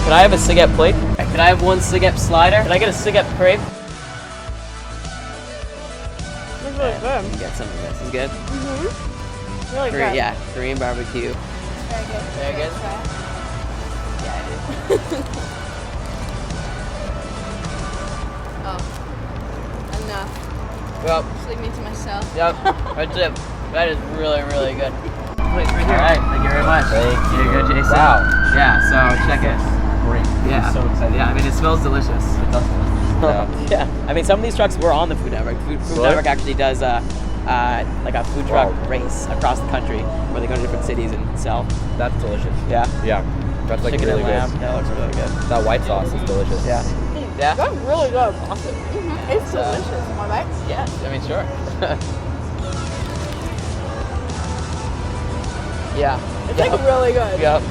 Could I have a SigEp plate? Could I have one SigEp slider? Could I get a SigEp crepe? It's really good. Get some of this. Is good? Really good. Yeah, Korean barbecue. Very good. Very good? Yeah, I do. Oh. Enough. Yep. Just leave me to myself. Yep. That's it. That is really, really good. Wait, right here. All right. Thank you very much. Thank you. You're good, Jason. Wow. Yeah. So check it. Great. Yeah. I'm so excited. Yeah. I mean, it smells delicious. It does. Yeah. I mean, some of these trucks were on the Food Network. Food Network actually does like a food truck race across the country where they go to different cities and sell. That's delicious. Yeah. Yeah. That's like Chicken really and lamb. good. That looks really good. That white sauce is delicious. Yeah. Yeah. That's really good. Awesome. It's delicious. Am I right? Yeah. I mean, sure. Yeah. It's Yep. like really good. Yep.